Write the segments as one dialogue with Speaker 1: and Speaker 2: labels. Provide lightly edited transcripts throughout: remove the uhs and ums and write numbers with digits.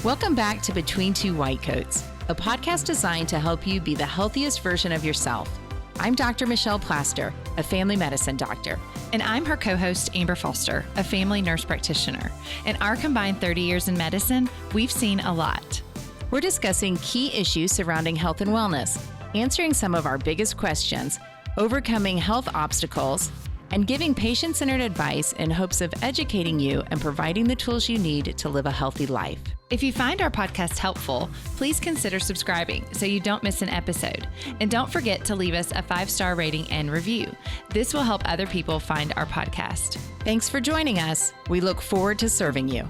Speaker 1: Welcome back to Between Two White Coats, a podcast designed to help you be the healthiest version of yourself. I'm Dr. Michelle Plaster, a family medicine doctor.
Speaker 2: And I'm her co-host, Amber Foster, a family nurse practitioner. In our combined 30 years in medicine, we've seen a lot.
Speaker 1: We're discussing key issues surrounding health and wellness, answering some of our biggest questions, overcoming health obstacles, and giving patient-centered advice in hopes of educating you and providing the tools you need to live a healthy life.
Speaker 2: If you find our podcast helpful, please consider subscribing so you don't miss an episode. And don't forget to leave us a 5-star rating and review. This will help other people find our podcast.
Speaker 1: Thanks for joining us. We look forward to serving you.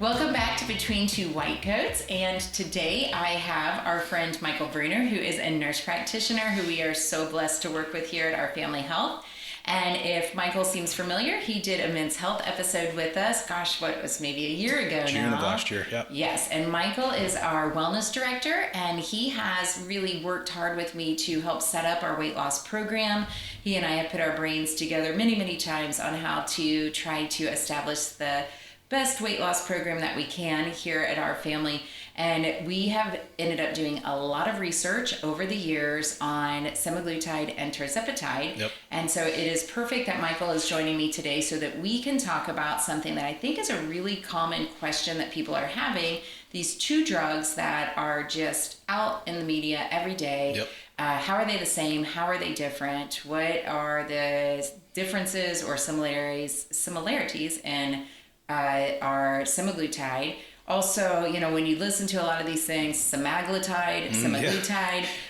Speaker 1: Welcome back to Between Two White Coats, and today I have our friend Michael Bruner, who is a nurse practitioner who we are so blessed to work with here at Our Family Health. And if Michael seems familiar, he did a men's health episode with us, what was maybe a year ago now.
Speaker 3: June of last year, yep.
Speaker 1: Yes, and Michael is our wellness director, and he has really worked hard with me to help set up our weight loss program. He and I have put our brains together many, many times on how to try to establish the best weight loss program that we can here at Our Family. And we have ended up doing a lot of research over the years on Semaglutide and Tirzepatide.
Speaker 3: Yep.
Speaker 1: And so it is perfect that Michael is joining me today so that we can talk about something that I think is a really common question that people are having. These two drugs that are just out in the media every day.
Speaker 3: Yep.
Speaker 1: How are they the same? How are they different? What are the differences or similarities in our Semaglutide? Also, when you listen to a lot of these things, Semaglutide,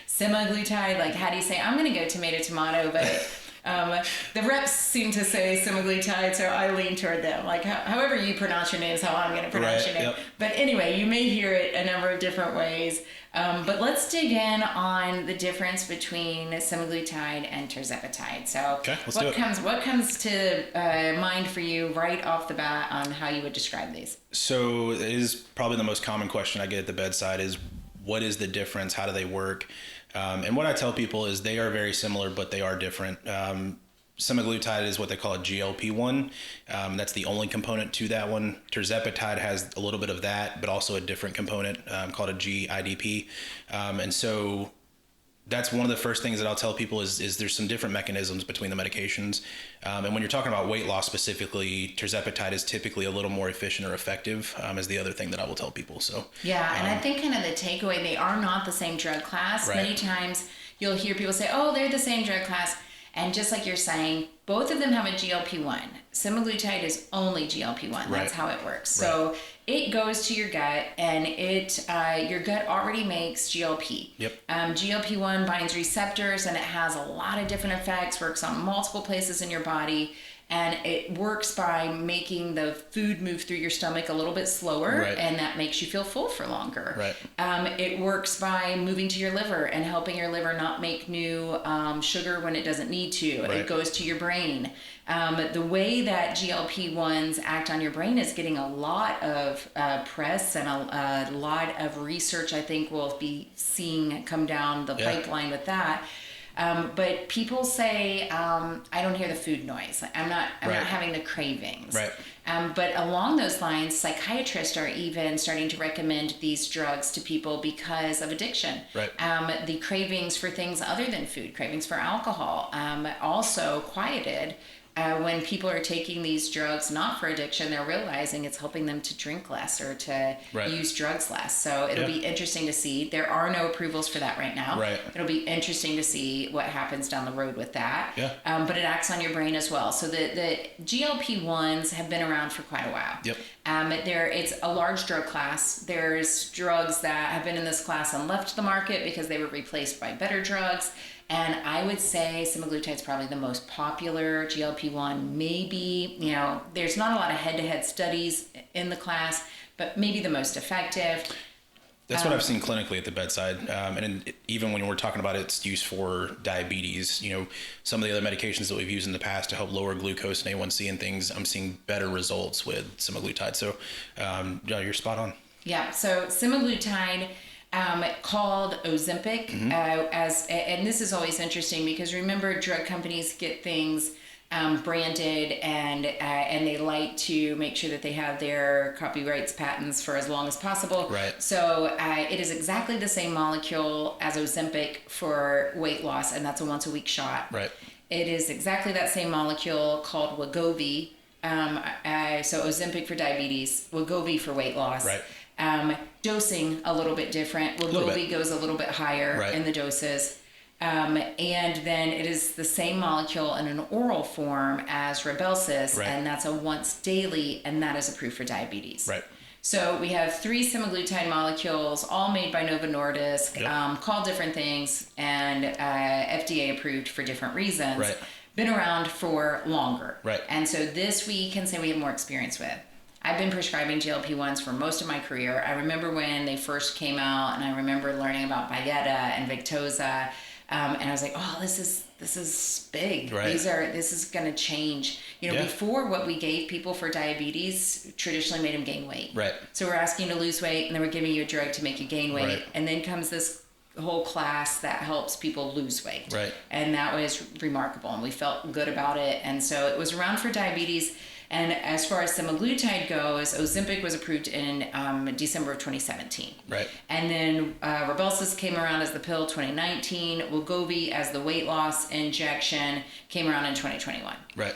Speaker 1: Semaglutide, like how do you say, I'm going to go tomato, but the reps seem to say Semaglutide, so I lean toward them. Like however you pronounce your name is how I'm going to pronounce your name.
Speaker 3: Yep.
Speaker 1: But anyway, you may hear it a number of different ways. But let's dig in on the difference between Semaglutide and Tirzepatide. So
Speaker 3: okay,
Speaker 1: what comes to mind for you right off the bat on how you would describe these?
Speaker 3: So it is probably the most common question I get at the bedside is, what is the difference? How do they work? And what I tell people is they are very similar, but they are different. Semaglutide is what they call a GLP-1. That's the only component to that one. Tirzepatide has a little bit of that, but also a different component called a GIDP. And so that's one of the first things that I'll tell people is there's some different mechanisms between the medications. And when you're talking about weight loss specifically, Tirzepatide is typically a little more efficient or effective is the other thing that I will tell people. So
Speaker 1: yeah, and I think kind of the takeaway, they are not the same drug class.
Speaker 3: Right.
Speaker 1: Many times you'll hear people say, oh, they're the same drug class. And just like you're saying, both of them have a GLP-1. Semaglutide is only GLP-1.
Speaker 3: Right.
Speaker 1: That's how it works.
Speaker 3: Right.
Speaker 1: So it goes to your gut, and your gut already makes GLP.
Speaker 3: Yep.
Speaker 1: GLP-1 binds receptors, and it has a lot of different effects, works on multiple places in your body. And it works by making the food move through your stomach a little bit slower,
Speaker 3: right.
Speaker 1: And that makes you feel full for longer.
Speaker 3: Right.
Speaker 1: It works by moving to your liver and helping your liver not make new sugar when it doesn't need to.
Speaker 3: Right.
Speaker 1: It goes to your brain. The way that GLP-1s act on your brain is getting a lot of press and a lot of research. I think we'll be seeing come down the pipeline with that. But people say, I don't hear the food noise. I'm not having the cravings.
Speaker 3: Right.
Speaker 1: But along those lines, psychiatrists are even starting to recommend these drugs to people because of addiction.
Speaker 3: Right.
Speaker 1: The cravings for things other than food, cravings for alcohol, also quieted. When people are taking these drugs not for addiction, they're realizing it's helping them to drink less or to use drugs less. So it'll be interesting to see. There are no approvals for that right now.
Speaker 3: Right.
Speaker 1: It'll be interesting to see what happens down the road with that.
Speaker 3: Yeah.
Speaker 1: But it acts on your brain as well. So the GLP-1s have been around for quite a while.
Speaker 3: Yep.
Speaker 1: It's a large drug class. There's drugs that have been in this class and left the market because they were replaced by better drugs. And I would say Semaglutide is probably the most popular GLP-1. Maybe, there's not a lot of head-to-head studies in the class, but maybe the most effective.
Speaker 3: That's what I've seen clinically at the bedside. And even when we're talking about its use for diabetes, some of the other medications that we've used in the past to help lower glucose and A1C and things, I'm seeing better results with Semaglutide. So you're spot on.
Speaker 1: Yeah, so Semaglutide, called Ozempic, and this is always interesting because remember, drug companies get things branded and and they like to make sure that they have their copyrights, patents for as long as possible.
Speaker 3: Right.
Speaker 1: So it is exactly the same molecule as Ozempic for weight loss, and that's a once a week shot.
Speaker 3: Right.
Speaker 1: It is exactly that same molecule called Wegovy. So Ozempic for diabetes, Wegovy for weight loss.
Speaker 3: Right.
Speaker 1: Dosing a little bit different. Wegovy goes a little bit higher
Speaker 3: Right.
Speaker 1: in the doses. And then it is the same molecule in an oral form as Rybelsus,
Speaker 3: Right.
Speaker 1: and that's a once daily, and that is approved for diabetes.
Speaker 3: Right.
Speaker 1: So we have 3 semaglutide molecules, all made by Novo Nordisk,
Speaker 3: Yep.
Speaker 1: called different things, and FDA approved for different reasons.
Speaker 3: Right.
Speaker 1: Been around for longer.
Speaker 3: Right.
Speaker 1: And so this we can say we have more experience with. I've been prescribing GLP-1s for most of my career. I remember when they first came out, and I remember learning about Byetta and Victoza, and I was like, oh, this is big.
Speaker 3: Right.
Speaker 1: This is going to change.
Speaker 3: Yeah.
Speaker 1: Before, what we gave people for diabetes traditionally made them gain weight.
Speaker 3: Right.
Speaker 1: So we're asking you to lose weight, and then we're giving you a drug to make you gain weight.
Speaker 3: Right.
Speaker 1: And then comes this whole class that helps people lose weight.
Speaker 3: Right.
Speaker 1: And that was remarkable, and we felt good about it. And so it was around for diabetes. And as far as semaglutide goes, Ozempic was approved in December of 2017.
Speaker 3: Right.
Speaker 1: And then Rybelsus came around as the pill 2019. Wegovy as the weight loss injection came around in 2021.
Speaker 3: Right.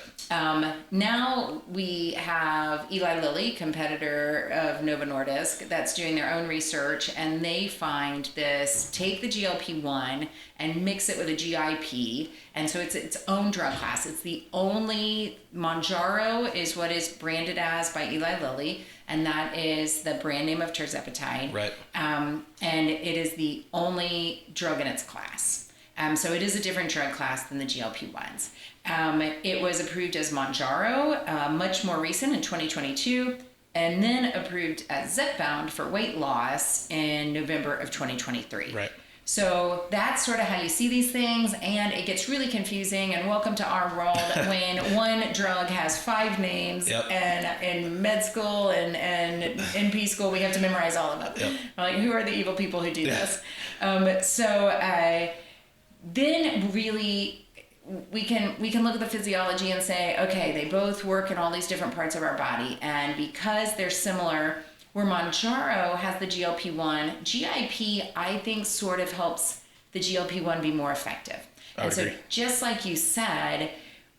Speaker 1: Now we have Eli Lilly, competitor of Novo Nordisk, that's doing their own research, and they find this, take the GLP-1 and mix it with a GIP, and so it's its own drug class. It's the only, Mounjaro is what is branded as by Eli Lilly, and that is the brand name of Tirzepatide.
Speaker 3: Right.
Speaker 1: And it is the only drug in its class. So it is a different drug class than the GLP-1s. It was approved as Mounjaro, much more recent in 2022, and then approved as Zepbound for weight loss in November of 2023.
Speaker 3: Right.
Speaker 1: So that's sort of how you see these things, and it gets really confusing, and welcome to our world when one drug has 5 names.
Speaker 3: Yep.
Speaker 1: And in med school and NP school, we have to memorize all of them.
Speaker 3: Yep.
Speaker 1: Like, who are the evil people who do this? Then really we can look at the physiology and say, okay, they both work in all these different parts of our body, and because they're similar, where Mounjaro has the GLP-1, GIP, I think, sort of helps the GLP-1 be more effective.
Speaker 3: I would agree.
Speaker 1: So just like you said,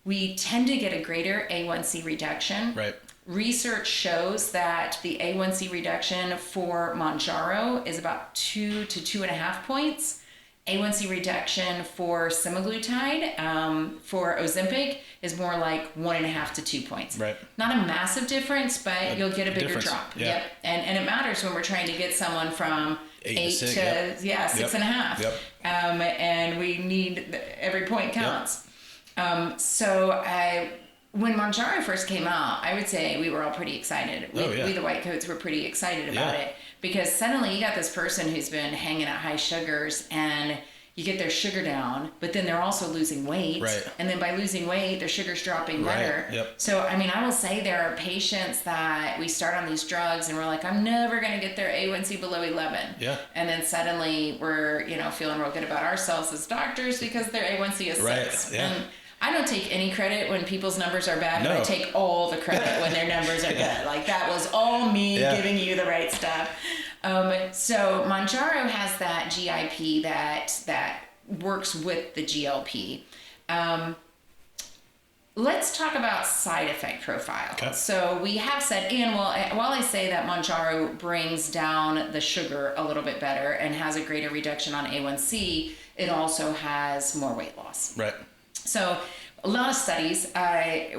Speaker 1: we tend to get a greater A1C reduction.
Speaker 3: Right.
Speaker 1: Research shows that the A1C reduction for Mounjaro is about 2 to 2.5 points. A1C reduction for semaglutide, for Ozempic, is more like 1.5 to 2 points.
Speaker 3: Right.
Speaker 1: Not a massive difference, but you'll get a bigger
Speaker 3: difference.
Speaker 1: drop.
Speaker 3: Yeah.
Speaker 1: Yep. And it matters when we're trying to get someone from 8 to
Speaker 3: 6,
Speaker 1: to
Speaker 3: yep.
Speaker 1: 6.5.
Speaker 3: Yep.
Speaker 1: And we need every point counts.
Speaker 3: Yep.
Speaker 1: When Mounjaro first came out, I would say we were all pretty excited. We the white coats were pretty excited about it, because suddenly you got this person who's been hanging at high sugars, and you get their sugar down, but then they're also losing weight.
Speaker 3: Right.
Speaker 1: And then by losing weight, their sugar's dropping better.
Speaker 3: Right. Yep.
Speaker 1: So, I will say there are patients that we start on these drugs and we're like, I'm never going to get their A1C below 11.
Speaker 3: Yeah.
Speaker 1: And then suddenly we're, feeling real good about ourselves as doctors because their A1C is 6.
Speaker 3: Right. Yeah.
Speaker 1: And I don't take any credit when people's numbers are bad, but
Speaker 3: No.
Speaker 1: I take all the credit when their numbers are good. Like, that was all me giving you the right stuff. So Mounjaro has that GIP that works with the GLP. Let's talk about side effect profile.
Speaker 3: Okay.
Speaker 1: So we have said, and while I say that Mounjaro brings down the sugar a little bit better and has a greater reduction on A1C, it also has more weight loss.
Speaker 3: Right.
Speaker 1: So a lot of studies.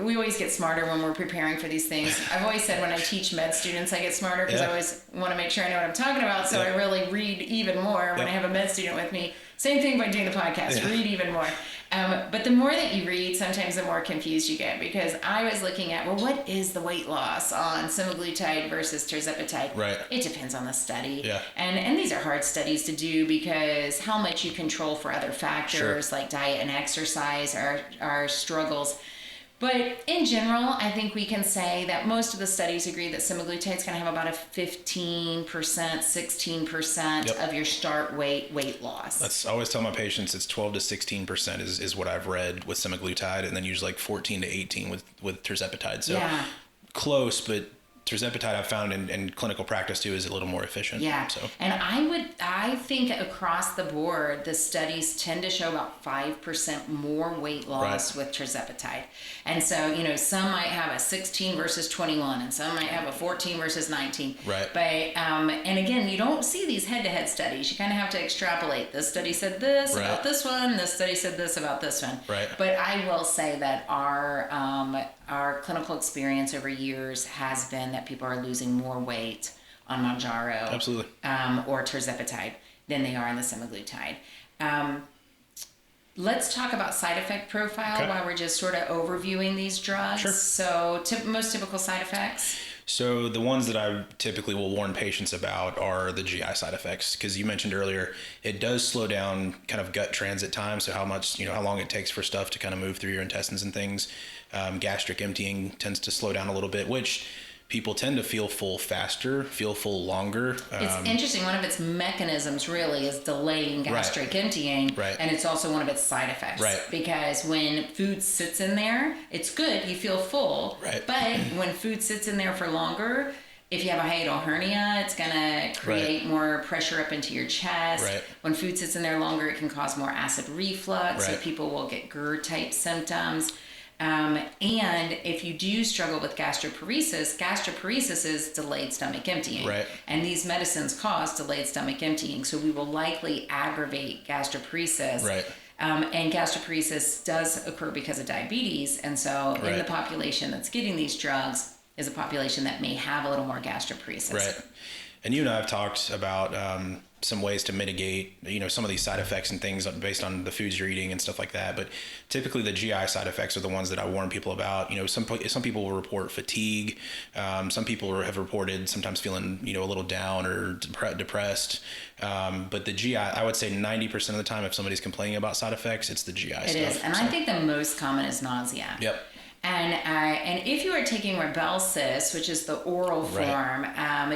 Speaker 1: We always get smarter when we're preparing for these things. I've always said when I teach med students, I get smarter because I always want to make sure I know what I'm talking about. So I really read even more when I have a med student with me. Same thing by doing the podcast, read even more. But the more that you read, sometimes the more confused you get, because I was looking at, what is the weight loss on semaglutide versus tirzepatide?
Speaker 3: Right.
Speaker 1: It depends on the study.
Speaker 3: Yeah.
Speaker 1: And these are hard studies to do because how much you control for other factors like diet and exercise are struggles. But in general, I think we can say that most of the studies agree that semaglutide is going to have about a 15%, 16% of your start weight loss.
Speaker 3: I always tell my patients it's 12 to 16% is what I've read with semaglutide, and then usually like 14 to 18 with tirzepatide. So close, but Tirzepatide I've found in clinical practice too is a little more efficient.
Speaker 1: Yeah.
Speaker 3: So.
Speaker 1: And I think across the board, the studies tend to show about 5% more weight loss with Tirzepatide. And so, you know, some might have a 16 versus 21 and some might have a 14 versus 19.
Speaker 3: Right.
Speaker 1: But, and again, you don't see these head-to-head studies. You kind of have to extrapolate. This study said this about this one. This study said this about this one.
Speaker 3: Right.
Speaker 1: But I will say that our clinical experience over years has been that people are losing more weight on Mounjaro or Tirzepatide than they are on the semaglutide. Let's talk about side effect profile while we're just sort of overviewing these drugs.
Speaker 3: Sure.
Speaker 1: So most typical side effects?
Speaker 3: So the ones that I typically will warn patients about are the GI side effects, because you mentioned earlier, it does slow down kind of gut transit time. So how long it takes for stuff to kind of move through your intestines and things. Gastric emptying tends to slow down a little bit, which people tend to feel full faster, feel full longer.
Speaker 1: It's interesting. One of its mechanisms really is delaying gastric emptying.
Speaker 3: Right.
Speaker 1: And it's also one of its side effects.
Speaker 3: Right.
Speaker 1: Because when food sits in there, it's good. You feel full.
Speaker 3: Right.
Speaker 1: But when food sits in there for longer, if you have a hiatal hernia, it's going to create more pressure up into your chest.
Speaker 3: Right.
Speaker 1: When food sits in there longer, it can cause more acid reflux.
Speaker 3: Right.
Speaker 1: So people will get GERD-type symptoms. And if you do struggle with gastroparesis is delayed stomach emptying.
Speaker 3: Right.
Speaker 1: And these medicines cause delayed stomach emptying. So we will likely aggravate gastroparesis.
Speaker 3: Right.
Speaker 1: And gastroparesis does occur because of diabetes. And so in the population that's getting these drugs is a population that may have a little more gastroparesis.
Speaker 3: Right. And you and I have talked about some ways to mitigate, some of these side effects and things based on the foods you're eating and stuff like that. But typically the GI side effects are the ones that I warn people about. Some people will report fatigue. Some people have reported sometimes feeling, a little down or depressed. But the GI, I would say 90% of the time, if somebody's complaining about side effects, it's the GI stuff.
Speaker 1: It is. And I think the most common is nausea.
Speaker 3: Yep.
Speaker 1: And if you are taking Rybelsus, which is the oral form,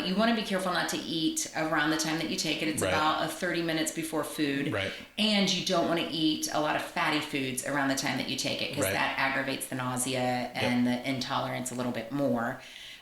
Speaker 1: you want to be careful not to eat around the time that you take it. It's about 30 minutes before food.
Speaker 3: Right. And
Speaker 1: you don't want to eat a lot of fatty foods around the time that you take it because that aggravates the nausea and the intolerance a little bit more.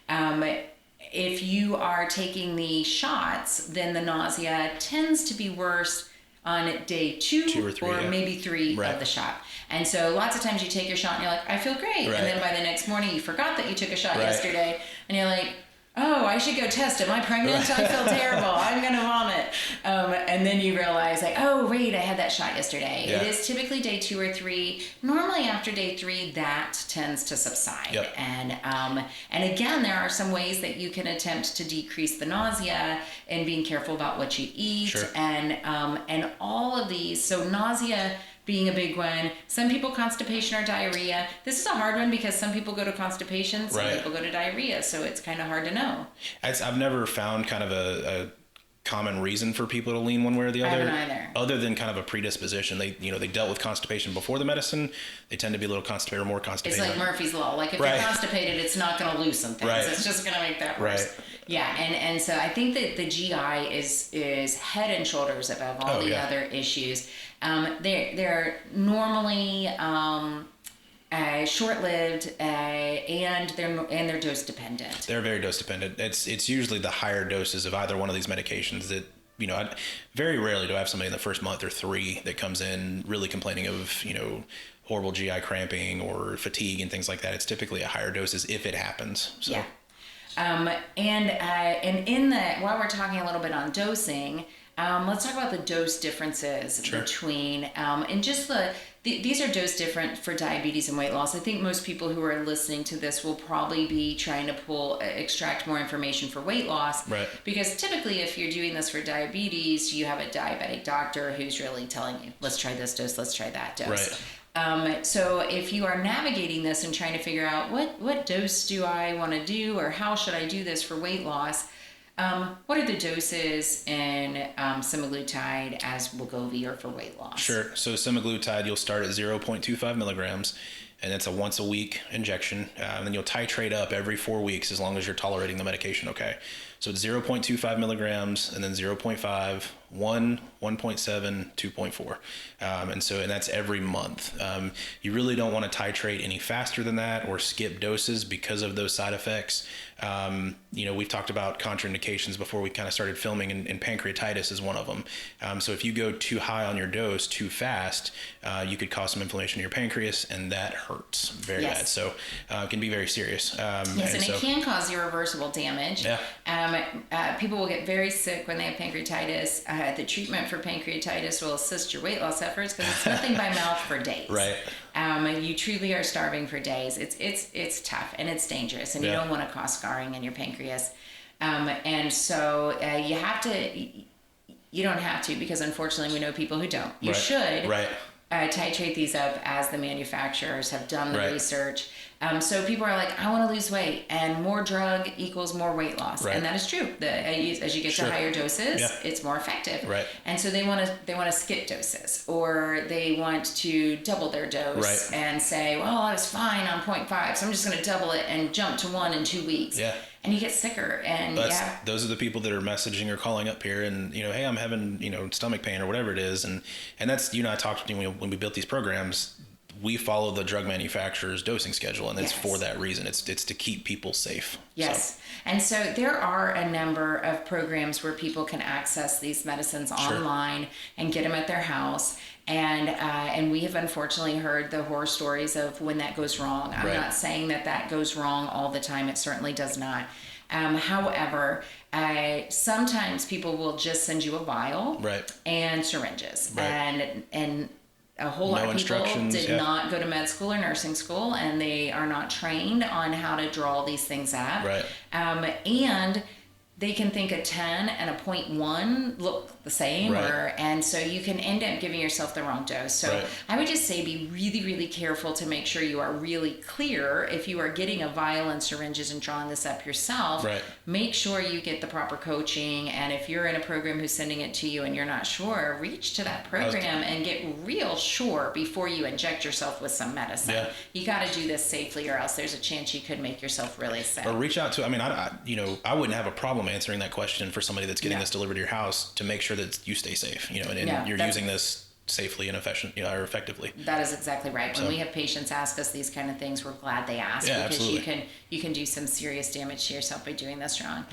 Speaker 1: If you are taking the shots, then the nausea tends to be worse on day two or three, or maybe three of the shot. And so lots of times you take your shot and you're like, I feel great. And then by the next morning you forgot that you took a shot yesterday and you're like, oh, I should go test. Am I pregnant? I feel terrible. I'm going to vomit. And then you realize like, oh, wait, I had that shot yesterday. It is typically day 2 or 3. Normally after day 3, that tends to subside. And again, there are some ways that you can attempt to decrease the nausea and being careful about what you eat and all of these. So nausea being a big one. Some people constipation or diarrhea. This is a hard one because some people go to constipation, some people go to diarrhea, so it's kind of hard to know.
Speaker 3: I've never found kind of a common reason for people to lean one way or the other.
Speaker 1: I haven't either.
Speaker 3: Other than kind of a predisposition. They dealt with constipation before the medicine. They tend to be a little constipated or more constipated.
Speaker 1: It's like Murphy's Law. Like if you're constipated, it's not going to loosen things. It's just going to make that worse. Yeah, and so I think that the GI is head and shoulders above all the other issues. They're normally short-lived and they're dose dependent.
Speaker 3: They're very dose dependent. It's usually the higher doses of either one of these medications that very rarely do I have somebody in the first month or 3 that comes in really complaining of horrible GI cramping or fatigue and things like that. It's typically a higher doses if it happens. So.
Speaker 1: Yeah. And in that, while we're talking a little bit on dosing, let's talk about the dose differences between, and just these are dose different for diabetes and weight loss. I think most people who are listening to this will probably be trying to extract more information for weight loss.
Speaker 3: Right.
Speaker 1: Because typically if you're doing this for diabetes, you have a diabetic doctor who's really telling you, let's try this dose, let's try that dose.
Speaker 3: Right.
Speaker 1: So if you are navigating this and trying to figure out what dose do I want to do or how should I do this for weight loss, what are the doses in semaglutide as Wegovy or for weight loss?
Speaker 3: Sure. So semaglutide, you'll start at 0.25 milligrams. and it's a once a week injection. And then you'll titrate up every 4 weeks as long as you're tolerating the medication okay. So it's 0.25 milligrams, and then 0.5, 1, 1.7, 2.4. And that's every month. You really don't want to titrate any faster than that or skip doses because of those side effects. We've talked about contraindications before we kind of started filming, and pancreatitis is one of them. So if you go too high on your dose too fast, you could cause some inflammation in your pancreas, and that hurts very bad. So it can be very serious.
Speaker 1: Yes, and it can cause irreversible damage.
Speaker 3: Yeah.
Speaker 1: People will get very sick when they have pancreatitis. The treatment for pancreatitis will assist your weight loss efforts because it's nothing by mouth for days.
Speaker 3: Right.
Speaker 1: You truly are starving for days. It's tough and it's dangerous, and you don't want to cause scarring in your pancreas. And so you have to. You don't have to, because unfortunately we know people who don't. You should titrate these up as the manufacturers have done the research. So people are like, I want to lose weight, and more drug equals more weight loss, and that is true. As you get to higher doses, it's more effective.
Speaker 3: Right.
Speaker 1: And so they want to skip doses, or they want to double their dose and say, well, I was fine on 0.5, so I'm just going to double it and jump to 1 in 2 weeks. Yeah. And you get sicker, and
Speaker 3: those are the people that are messaging or calling up here, and hey, I'm having stomach pain or whatever it is, and that's I talked to when we built these programs. We follow the drug manufacturer's dosing schedule, and it's for that reason. It's to keep people safe.
Speaker 1: Yes. And so there are a number of programs where people can access these medicines online and get them at their house. And we have unfortunately heard the horror stories of when that goes wrong. I'm not saying that goes wrong all the time. It certainly does not. However, sometimes people will just send you a vial and syringes. And a whole lot of people did not go to med school or nursing school, and they are not trained on how to draw these things up. And they can think a 10 and a 0.1 look the same, and so you can end up giving yourself the wrong dose. So I would just say be really, really careful to make sure you are really clear. If you are getting a vial and syringes and drawing this up yourself, make sure you get the proper coaching. And if you're in a program who's sending it to you and you're not sure, reach to that program and get real sure before you inject yourself with some medicine. You got to do this safely, or else there's a chance you could make yourself really sick.
Speaker 3: Or reach out to, I wouldn't have a problem answering that question for somebody that's getting this delivered to your house, to make sure that you stay safe, and you're using this safely and or effectively.
Speaker 1: That is exactly right. When we have patients ask us these kind of things, we're glad they ask, because you can do some serious damage to yourself by doing this wrong.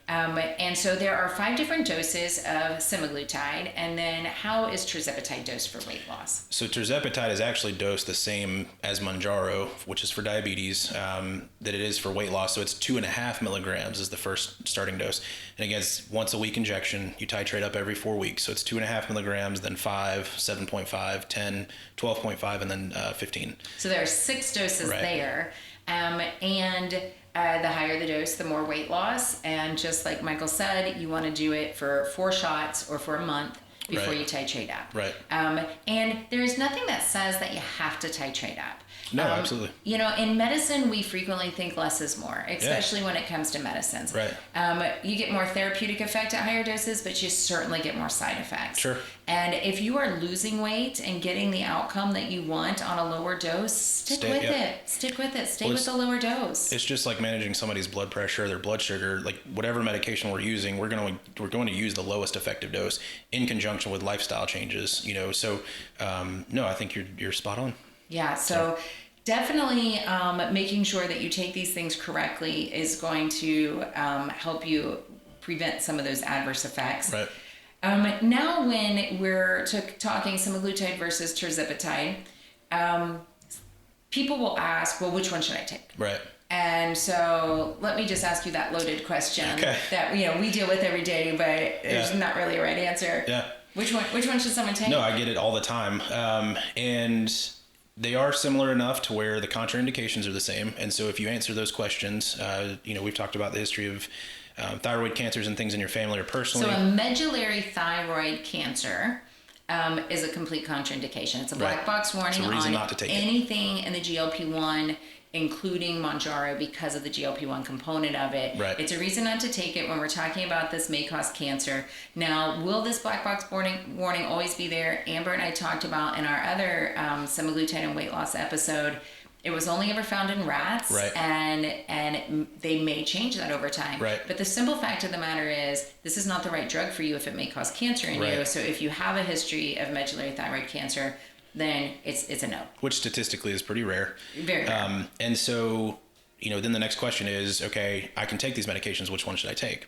Speaker 1: And so there are 5 different doses of semaglutide, and then how is tirzepatide dosed for weight loss?
Speaker 3: So tirzepatide is actually dosed the same as Mounjaro, which is for diabetes, that it is for weight loss. So it's 2.5 milligrams is the first starting dose. And again, it's once a week injection. You titrate up every 4 weeks. So it's 2.5 milligrams, then 5, 7.5, 10, 12.5, and then 15.
Speaker 1: So there are 6 doses there. And the higher the dose, the more weight loss. And just like Michael said, you want to do it for 4 shots or for a month before you titrate up. And there's nothing that says that you have to titrate up.
Speaker 3: No, absolutely.
Speaker 1: In medicine, we frequently think less is more, especially when it comes to medicines. You get more therapeutic effect at higher doses, but you certainly get more side effects. And if you are losing weight and getting the outcome that you want on a lower dose, stick with it. Stay with the lower dose.
Speaker 3: It's just like managing somebody's blood pressure, their blood sugar, like whatever medication we're using, we're going to use the lowest effective dose in conjunction with lifestyle changes. So no, I think you're spot on.
Speaker 1: So definitely making sure that you take these things correctly is going to help you prevent some of those adverse effects. Now when we're talking semaglutide versus tirzepatide, people will ask, well, which one should I take? And so let me just ask you that loaded question that we deal with every day, but there's not really a right answer. Which one should someone take?
Speaker 3: No, I get it all the time. And they are similar enough to where the contraindications are the same. And so if you answer those questions, we've talked about the history of thyroid cancers and things in your family or personally.
Speaker 1: So a medullary thyroid cancer is a complete contraindication. It's a black box warning on anything in the GLP-1, including Mounjaro, because of the GLP-1 component of it. It's a reason not to take it when we're talking about this may cause cancer. Now, will this black box warning always be there? Amber and I talked about in our other semaglutide and weight loss episode, It was only ever found in rats,
Speaker 3: Right.
Speaker 1: and they may change that over time.
Speaker 3: Right.
Speaker 1: But the simple fact of the matter is, this is not the right drug for you if it may cause cancer in you.
Speaker 3: Right.
Speaker 1: So if you have a history of medullary thyroid cancer, then it's a no.
Speaker 3: Which statistically is pretty rare.
Speaker 1: Very rare.
Speaker 3: And so, then the next question is, okay, I can take these medications. Which one should I take?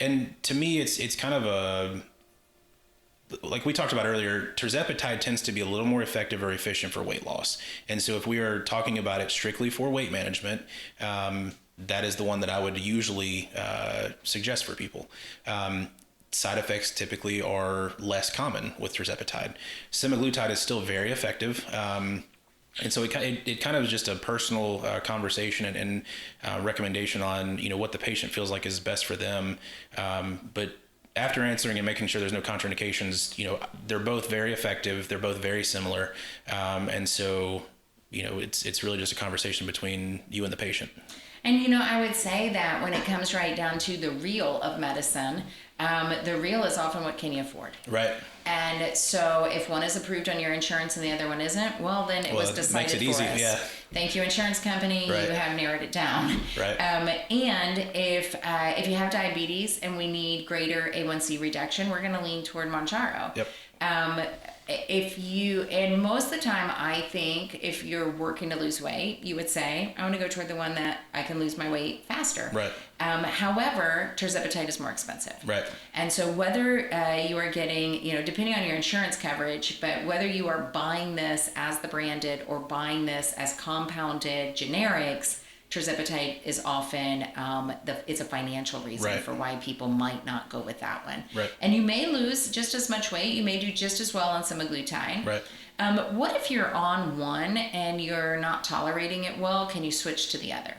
Speaker 3: And to me, it's kind of like we talked about earlier, Tirzepatide tends to be a little more effective or efficient for weight loss. And so if we are talking about it strictly for weight management, that is the one that I would usually suggest for people. Side effects typically are less common with Tirzepatide. Semaglutide is still very effective. And so it kind of is just a personal conversation and recommendation on, what the patient feels like is best for them. But after answering and making sure there's no contraindications, they're both very effective. They're both very similar. And so, it's really just a conversation between you and the patient.
Speaker 1: And, I would say that when it comes right down to the real of medicine, the real is often what can you afford.
Speaker 3: Right.
Speaker 1: And so if one is approved on your insurance and the other one isn't, well, then it was decided
Speaker 3: makes it easy,
Speaker 1: for us.
Speaker 3: yeah.
Speaker 1: Thank you, insurance company.
Speaker 3: Right.
Speaker 1: You have narrowed it down.
Speaker 3: Right.
Speaker 1: And if you have diabetes and we need greater A1C reduction, we're going to lean toward Mounjaro.
Speaker 3: Yep.
Speaker 1: And most of the time, I think if you're working to lose weight, you would say, I want to go toward the one that I can lose my weight faster.
Speaker 3: Right.
Speaker 1: However, Tirzepatide is more expensive.
Speaker 3: Right.
Speaker 1: And so whether you are getting, depending on your insurance coverage, but whether you are buying this as the branded or buying this as compounded generics, Tirzepatide is often it's a financial reason
Speaker 3: Right.
Speaker 1: for why people might not go with that one.
Speaker 3: Right.
Speaker 1: And you may lose just as much weight. You may do just as well on semaglutide.
Speaker 3: Right.
Speaker 1: What if you're on one and you're not tolerating it well? Can you switch to the other?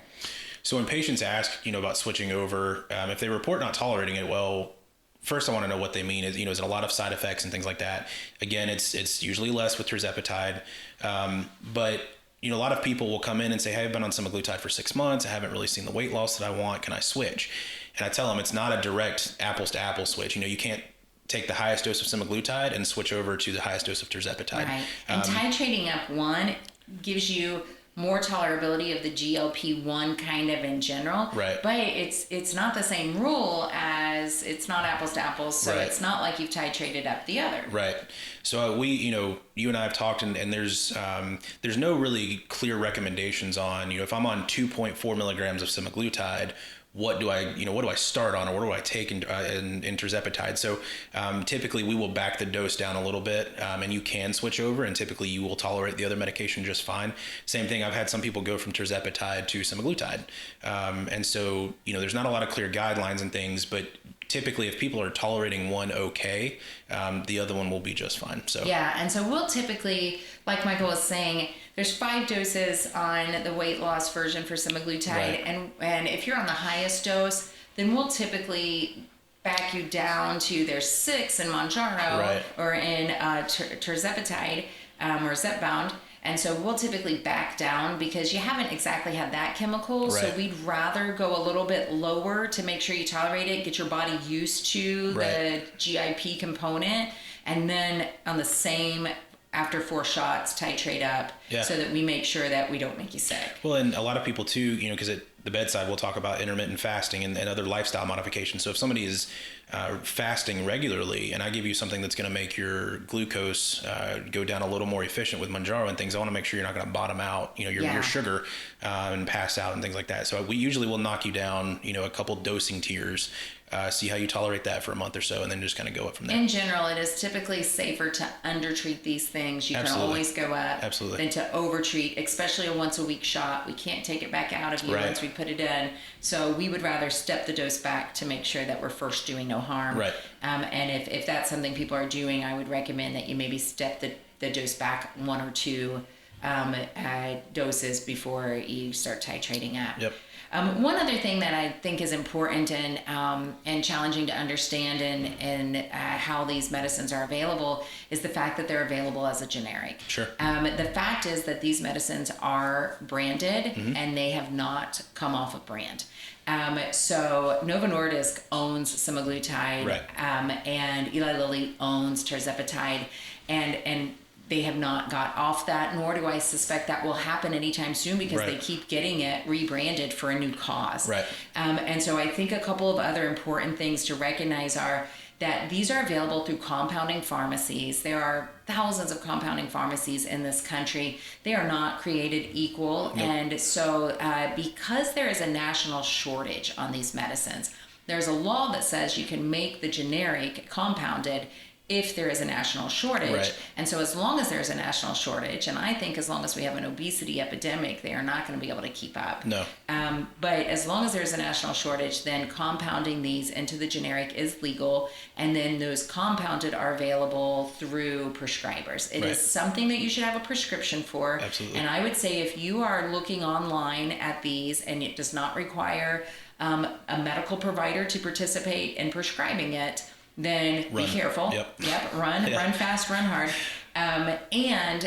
Speaker 3: So when patients ask, about switching over, if they report not tolerating it well, first I want to know what they mean. Is it a lot of side effects and things like that? Again, it's usually less with Tirzepatide, but a lot of people will come in and say, hey, I've been on semaglutide for 6 months. I haven't really seen the weight loss that I want. Can I switch? And I tell them it's not a direct apples to apples switch. You can't take the highest dose of semaglutide and switch over to the highest dose of Tirzepatide.
Speaker 1: Right. And titrating up one gives you more tolerability of the GLP-1 kind of in general.
Speaker 3: Right.
Speaker 1: But it's not the same rule as it's not apples to apples. So
Speaker 3: Right.
Speaker 1: it's not like you've titrated up the other.
Speaker 3: Right. So we, you and I have talked, and there's no really clear recommendations on, if I'm on 2.4 milligrams of semaglutide, what do I start on, or what do I take in Tirzepatide? So typically we will back the dose down a little bit, and you can switch over, and typically you will tolerate the other medication just fine. Same thing, I've had some people go from Tirzepatide to semaglutide. And so, there's not a lot of clear guidelines and things, but typically if people are tolerating one okay, the other one will be just fine. So
Speaker 1: yeah, and so we'll typically, like Michael was saying, there's 5 doses on the weight loss version for semaglutide,
Speaker 3: Right.
Speaker 1: and if you're on the highest dose, then we'll typically back you down to there's 6 in Mounjaro
Speaker 3: Right.
Speaker 1: or in Tirzepatide or Zepbound. And so we'll typically back down because you haven't exactly had that chemical.
Speaker 3: Right.
Speaker 1: So we'd rather go a little bit lower to make sure you tolerate it, get your body used to
Speaker 3: Right.
Speaker 1: the GIP component, and then on the same after 4 shots, titrate up so that we make sure that we don't make you sick.
Speaker 3: Well, and a lot of people too, because at the bedside we'll talk about intermittent fasting and other lifestyle modifications. So if somebody is fasting regularly, and I give you something that's going to make your glucose go down a little more efficient with Mounjaro and things, I want to make sure you're not going to bottom out, your sugar and pass out and things like that. So we usually will knock you down, a couple dosing tiers. See how you tolerate that for a month or so, and then just kind of go up from there.
Speaker 1: In general, it is typically safer to undertreat these things. You
Speaker 3: Absolutely.
Speaker 1: can always go up
Speaker 3: Absolutely.
Speaker 1: than to overtreat, especially a once-a-week shot. We can't take it back out of you
Speaker 3: Right.
Speaker 1: once we put it in. So we would rather step the dose back to make sure that we're first doing no harm.
Speaker 3: Right.
Speaker 1: And if that's something people are doing, I would recommend that you maybe step the dose back 1 or 2 doses before you start titrating up.
Speaker 3: Yep.
Speaker 1: One other thing that I think is important and challenging to understand in how these medicines are available is the fact that they're available as a generic.
Speaker 3: Sure.
Speaker 1: The fact is that these medicines are branded
Speaker 3: Mm-hmm.
Speaker 1: and they have not come off of brand. So Novo Nordisk owns semaglutide,
Speaker 3: Right.
Speaker 1: and Eli Lilly owns Tirzepatide, and they have not got off that, nor do I suspect that will happen anytime soon because
Speaker 3: Right.
Speaker 1: they keep getting it rebranded for a new cause.
Speaker 3: Right.
Speaker 1: And so I think a couple of other important things to recognize are that these are available through compounding pharmacies. There are thousands of compounding pharmacies in this country. They are not created equal.
Speaker 3: Nope.
Speaker 1: And so because there is a national shortage on these medicines, there's a law that says you can make the generic compounded if there is a national shortage.
Speaker 3: Right.
Speaker 1: And so as long as there's a national shortage, and I think as long as we have an obesity epidemic, they are not going to be able to keep up.
Speaker 3: No.
Speaker 1: But as long as there's a national shortage, then compounding these into the generic is legal, and then those compounded are available through prescribers. It
Speaker 3: Right.
Speaker 1: is something that you should have a prescription for.
Speaker 3: Absolutely.
Speaker 1: And I would say if you are looking online at these and it does not require a medical provider to participate in prescribing it, then
Speaker 3: Run.
Speaker 1: be careful.
Speaker 3: Yep.
Speaker 1: Run
Speaker 3: Yeah.
Speaker 1: fast, run hard. And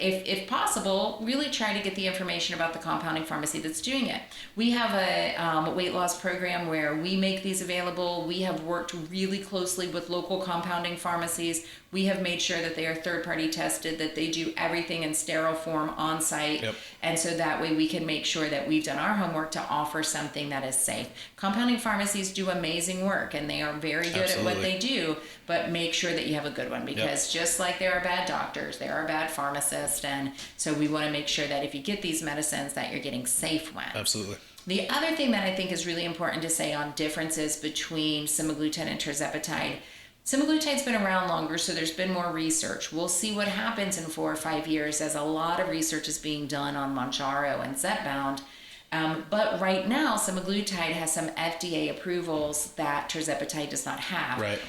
Speaker 1: if possible, really try to get the information about the compounding pharmacy that's doing it. We have a weight loss program where we make these available. We have worked really closely with local compounding pharmacies. We have made sure that they are third-party tested, that they do everything in sterile form on site.
Speaker 3: Yep.
Speaker 1: And so that way we can make sure that we've done our homework to offer something that is safe. Compounding pharmacies do amazing work, and they are very good at what
Speaker 3: Absolutely.
Speaker 1: they do, but make sure that you have a good one, because just like there are bad doctors, there are bad pharmacists, and so we want to make sure that if you get these medicines that you're getting safe ones.
Speaker 3: Absolutely.
Speaker 1: The other thing that I think is really important to say on differences between semaglutide and tirzepatide, semaglutide's been around longer, so there's been more research. We'll see what happens in 4 or 5 years, as a lot of research is being done on Mounjaro and Zepbound. But right now, semaglutide has some FDA approvals that tirzepatide does not have.
Speaker 3: Right.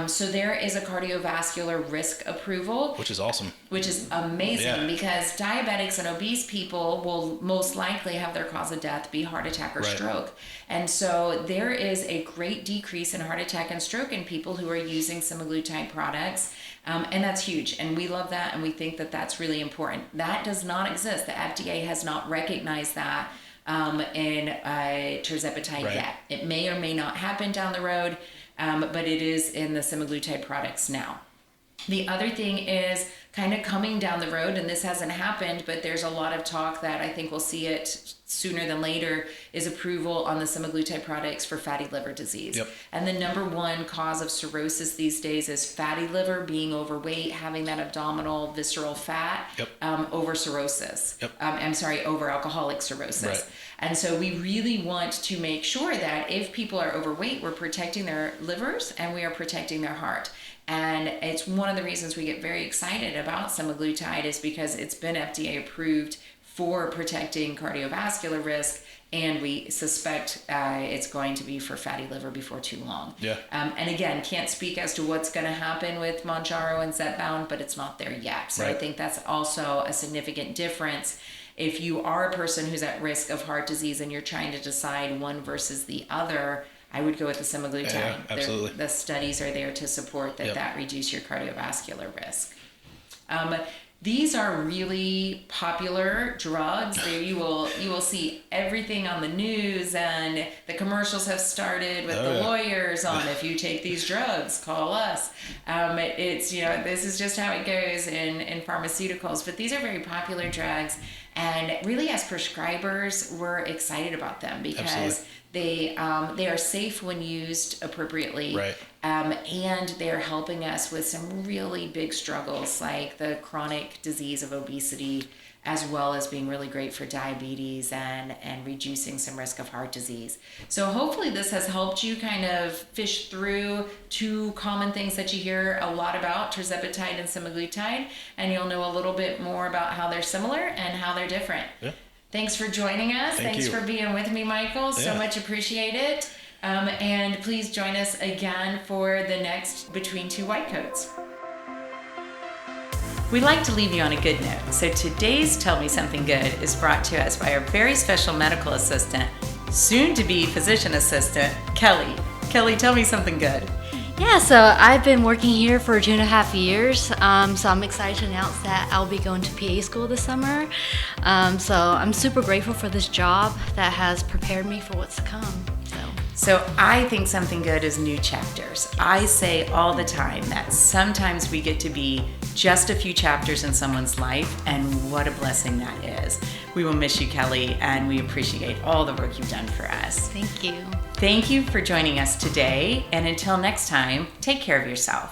Speaker 1: So there is a cardiovascular risk approval,
Speaker 3: Which is awesome.
Speaker 1: which is amazing,
Speaker 3: Yeah.
Speaker 1: because diabetics and obese people will most likely have their cause of death be heart attack or
Speaker 3: Right.
Speaker 1: stroke. And so there is a great decrease in heart attack and stroke in people who are using semaglutide products. And that's huge. And we love that. And we think that that's really important. That does not exist. The FDA has not recognized that in tirzepatide
Speaker 3: Right.
Speaker 1: yet. It may or may not happen down the road, but it is in the semaglutide products now. The other thing is kind of coming down the road, and this hasn't happened, but there's a lot of talk that I think we'll see it sooner than later, is approval on the semaglutide products for fatty liver disease.
Speaker 3: Yep.
Speaker 1: And the number one cause of cirrhosis these days is fatty liver, being overweight, having that abdominal visceral fat,
Speaker 3: Yep.
Speaker 1: over cirrhosis.
Speaker 3: Yep.
Speaker 1: Over alcoholic cirrhosis.
Speaker 3: Right.
Speaker 1: And so we really want to make sure that if people are overweight, we're protecting their livers and we are protecting their heart. And it's one of the reasons we get very excited about semaglutide, is because it's been FDA approved for protecting cardiovascular risk, and we suspect it's going to be for fatty liver before too long.
Speaker 3: Yeah.
Speaker 1: And again, can't speak as to what's going to happen with Mounjaro and Zepbound, but it's not there yet. So I
Speaker 3: Right.
Speaker 1: think that's also a significant difference. If you are a person who's at risk of heart disease and you're trying to decide one versus the other, I would go with the semaglutide.
Speaker 3: Yeah, absolutely.
Speaker 1: The studies are there to support that
Speaker 3: Yep.
Speaker 1: that reduce your cardiovascular risk. These are really popular drugs. You will see everything on the news, and the commercials have started with the lawyers on, if you take these drugs, call us. It's, this is just how it goes in pharmaceuticals, but these are very popular drugs, and really as prescribers, we're excited about them because
Speaker 3: Absolutely.
Speaker 1: they are safe when used appropriately.
Speaker 3: Right.
Speaker 1: And they're helping us with some really big struggles, like the chronic disease of obesity, as well as being really great for diabetes and reducing some risk of heart disease. So hopefully this has helped you kind of fish through two common things that you hear a lot about, tirzepatide and semaglutide, and you'll know a little bit more about how they're similar and how they're different.
Speaker 3: Yeah.
Speaker 1: Thanks for joining us.
Speaker 3: Thanks
Speaker 1: for being with me, Michael. So
Speaker 3: Yeah.
Speaker 1: much appreciate it. And please join us again for the next Between Two White Coats. We'd like to leave you on a good note. So today's Tell Me Something Good is brought to us by our very special medical assistant, soon to be physician assistant, Kelly. Kelly, tell me something good.
Speaker 4: Yeah, so I've been working here for 2.5 years, so I'm excited to announce that I'll be going to PA school this summer. So I'm super grateful for this job that has prepared me for what's to come.
Speaker 1: So I think something good is new chapters. I say all the time that sometimes we get to be just a few chapters in someone's life, and what a blessing that is. We will miss you, Kelly, and we appreciate all the work you've done for us.
Speaker 4: Thank you.
Speaker 1: Thank you for joining us today, and until next time, take care of yourself.